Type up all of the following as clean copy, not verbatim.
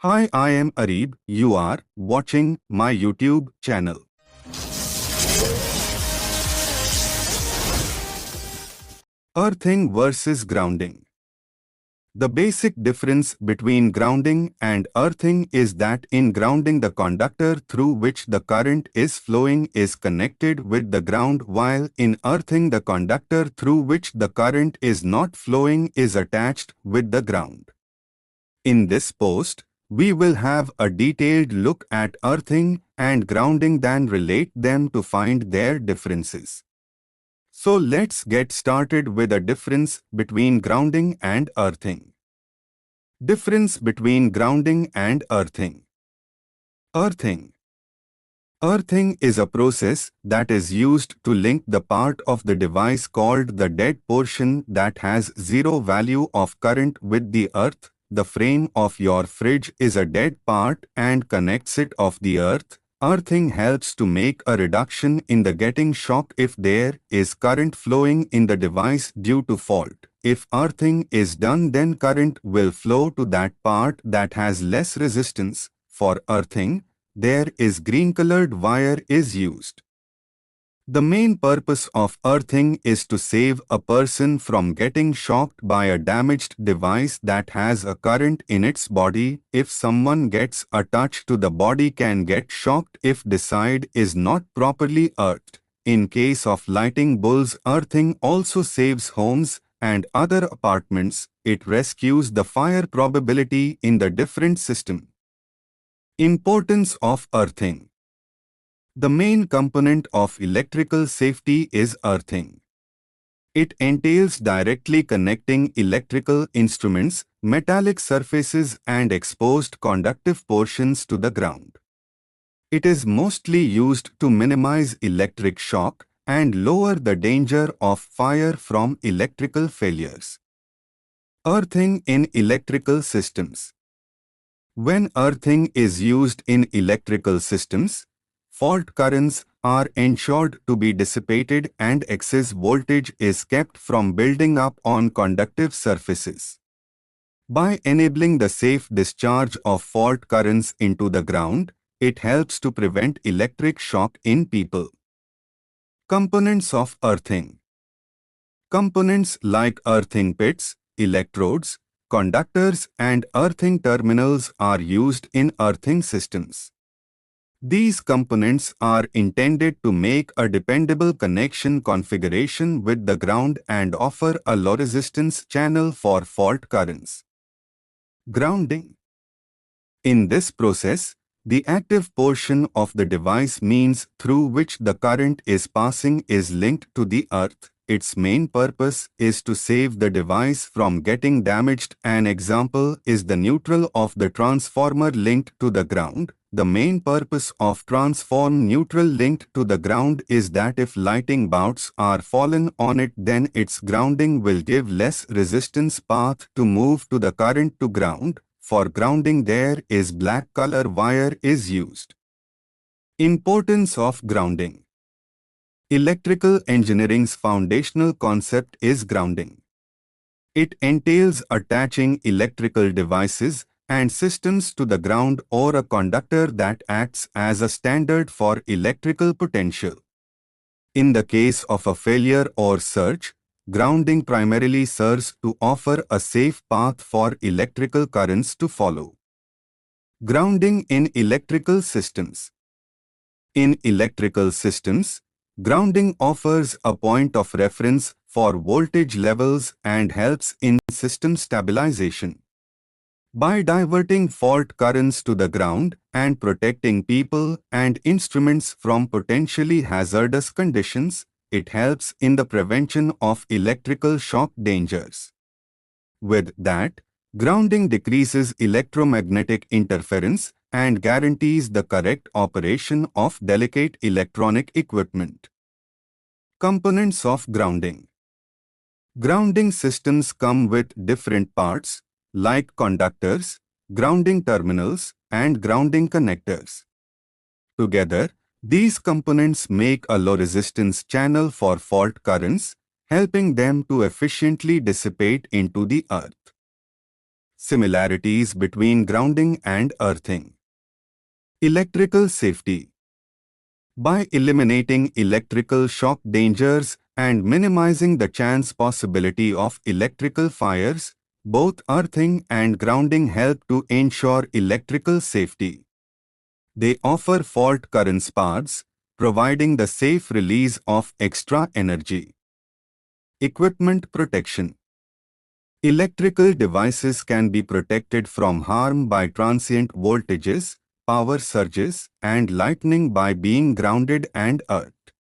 Hi, I am Arib. You are watching my YouTube channel. Earthing versus grounding. The basic difference between grounding and earthing is that in grounding the conductor through which the current is flowing is connected with the ground, while in earthing the conductor through which the current is not flowing is attached with the ground. In this post, we will have a detailed look at earthing and grounding, then relate them to find their differences. So let's get started with a difference between grounding and earthing. Difference between grounding and earthing. Earthing. Earthing is a process that is used to link the part of the device called the dead portion that has zero value of current with the earth. The frame of your fridge is a dead part and connects it of the earth. Earthing helps to make a reduction in the getting shock if there is current flowing in the device due to fault. If earthing is done, then current will flow to that part that has less resistance. For earthing, there is green-colored wire is used. The main purpose of earthing is to save a person from getting shocked by a damaged device that has a current in its body. If someone gets a touch to the body, can get shocked if the side is not properly earthed. In case of lighting bulbs, earthing also saves homes and other apartments. It rescues the fire probability in the different system. Importance of earthing. The main component of electrical safety is earthing. It entails directly connecting electrical instruments, metallic surfaces and exposed conductive portions to the ground. It is mostly used to minimize electric shock and lower the danger of fire from electrical failures. Earthing in electrical systems. When earthing is used in electrical systems, fault currents are ensured to be dissipated and excess voltage is kept from building up on conductive surfaces. By enabling the safe discharge of fault currents into the ground, it helps to prevent electric shock in people. Components of earthing. Components like earthing pits, electrodes, conductors and earthing terminals are used in earthing systems. These components are intended to make a dependable connection configuration with the ground and offer a low resistance channel for fault currents. Grounding. In this process, the active portion of the device, means through which the current is passing, is linked to the earth. Its main purpose is to save the device from getting damaged. An example is the neutral of the transformer linked to the ground. The main purpose of transform neutral linked to the ground is that if lighting bulbs are fallen on it, then its grounding will give less resistance path to move to the current to ground. For grounding, there is black color wire is used. Importance of grounding. Electrical engineering's foundational concept is grounding. It entails attaching electrical devices and systems to the ground or a conductor that acts as a standard for electrical potential. In the case of a failure or surge, grounding primarily serves to offer a safe path for electrical currents to follow. Grounding in electrical systems. In electrical systems, grounding offers a point of reference for voltage levels and helps in system stabilization. By diverting fault currents to the ground and protecting people and instruments from potentially hazardous conditions, it helps in the prevention of electrical shock dangers. With that, grounding decreases electromagnetic interference and guarantees the correct operation of delicate electronic equipment. Components of grounding. Grounding systems come with different parts, like conductors, grounding terminals, and grounding connectors. Together, these components make a low-resistance channel for fault currents, helping them to efficiently dissipate into the earth. Similarities between grounding and earthing. Electrical safety. By eliminating electrical shock dangers and minimizing the chance possibility of electrical fires, both earthing and grounding help to ensure electrical safety. They offer fault current paths, providing the safe release of extra energy. Equipment protection. Electrical devices can be protected from harm by transient voltages, power surges, and lightning by being grounded and earthed.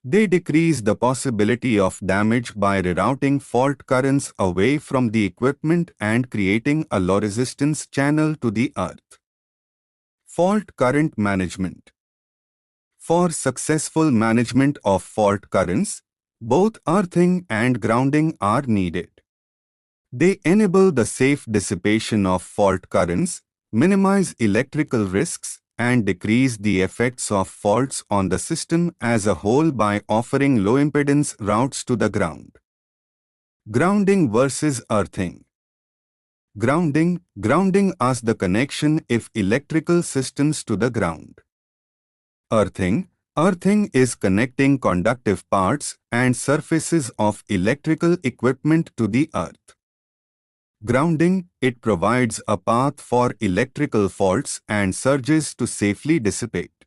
They decrease the possibility of damage by rerouting fault currents away from the equipment and creating a low-resistance channel to the earth. Fault current management. For successful management of fault currents, both earthing and grounding are needed. They enable the safe dissipation of fault currents, minimize electrical risks, and decrease the effects of faults on the system as a whole by offering low-impedance routes to the ground. Grounding versus earthing. Grounding asks the connection of electrical systems to the ground. Earthing is connecting conductive parts and surfaces of electrical equipment to the earth. Grounding, it provides a path for electrical faults and surges to safely dissipate.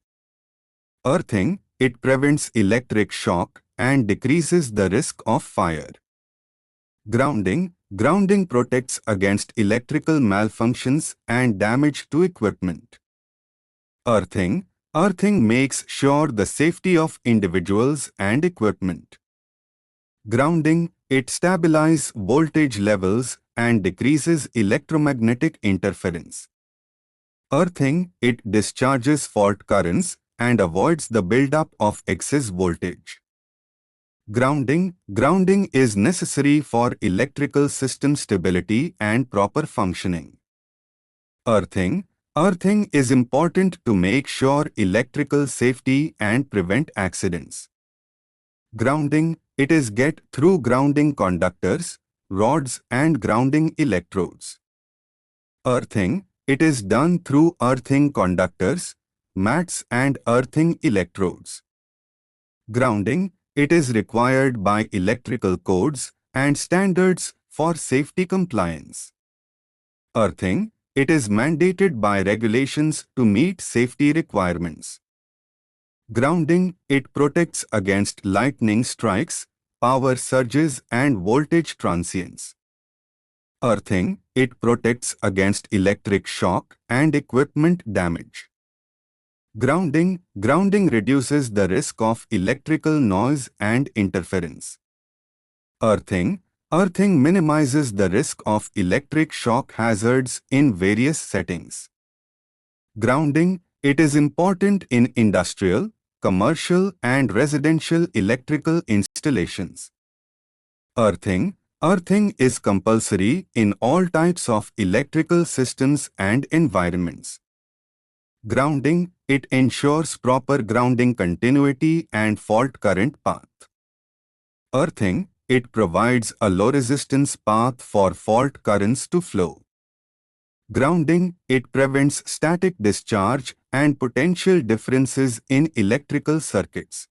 Earthing, it prevents electric shock and decreases the risk of fire. Grounding protects against electrical malfunctions and damage to equipment. Earthing makes sure the safety of individuals and equipment. Grounding, it stabilizes voltage levels and decreases electromagnetic interference. Earthing, it discharges fault currents and avoids the buildup of excess voltage. Grounding is necessary for electrical system stability and proper functioning. Earthing is important to make sure electrical safety and prevent accidents. Grounding, it is get through grounding conductors, rods and grounding electrodes. Earthing, it is done through earthing conductors, mats and earthing electrodes. Grounding, it is required by electrical codes and standards for safety compliance. Earthing, it is mandated by regulations to meet safety requirements. Grounding, it protects against lightning strikes, power surges and voltage transients. Earthing, it protects against electric shock and equipment damage. Grounding reduces the risk of electrical noise and interference. Earthing minimizes the risk of electric shock hazards in various settings. Grounding, it is important in industrial, commercial and residential electrical installations. Earthing is compulsory in all types of electrical systems and environments. Grounding, it ensures proper grounding continuity and fault current path. Earthing, it provides a low resistance path for fault currents to flow. Grounding, it prevents static discharge and potential differences in electrical circuits.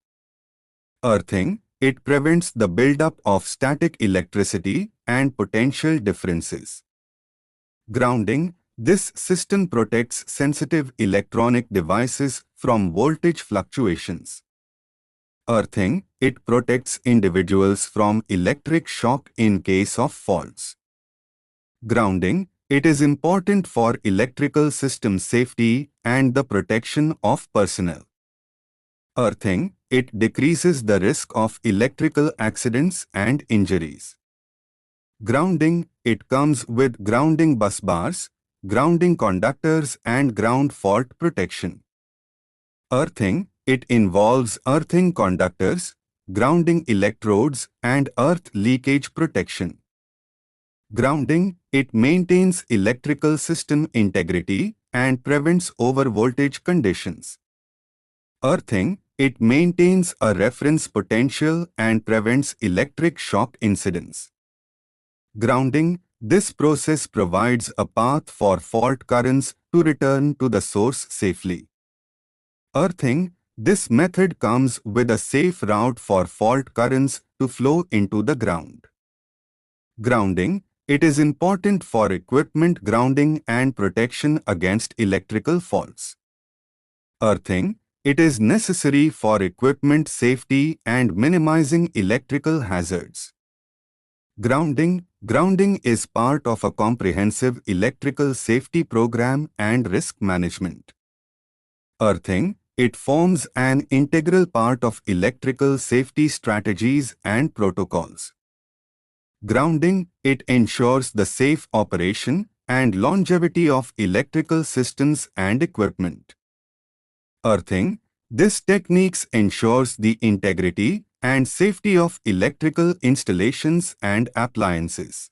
Earthing, it prevents the buildup of static electricity and potential differences. Grounding, this system protects sensitive electronic devices from voltage fluctuations. Earthing, it protects individuals from electric shock in case of faults. Grounding, it is important for electrical system safety and the protection of personnel. Earthing, it decreases the risk of electrical accidents and injuries. Grounding, it comes with grounding bus bars, grounding conductors and ground fault protection. Earthing, it involves earthing conductors, grounding electrodes and earth leakage protection. Grounding, it maintains electrical system integrity and prevents overvoltage conditions. Earthing, it maintains a reference potential and prevents electric shock incidents. Grounding This process provides a path for fault currents to return to the source safely. Earthing. This method comes with a safe route for fault currents to flow into the ground. Grounding. It is important for equipment grounding and protection against electrical faults. Earthing. It is necessary for equipment safety and minimizing electrical hazards. Grounding. Grounding is part of a comprehensive electrical safety program and risk management. Earthing. It forms an integral part of electrical safety strategies and protocols. Grounding. It ensures the safe operation and longevity of electrical systems and equipment. Earthing. This technique ensures the integrity and safety of electrical installations and appliances.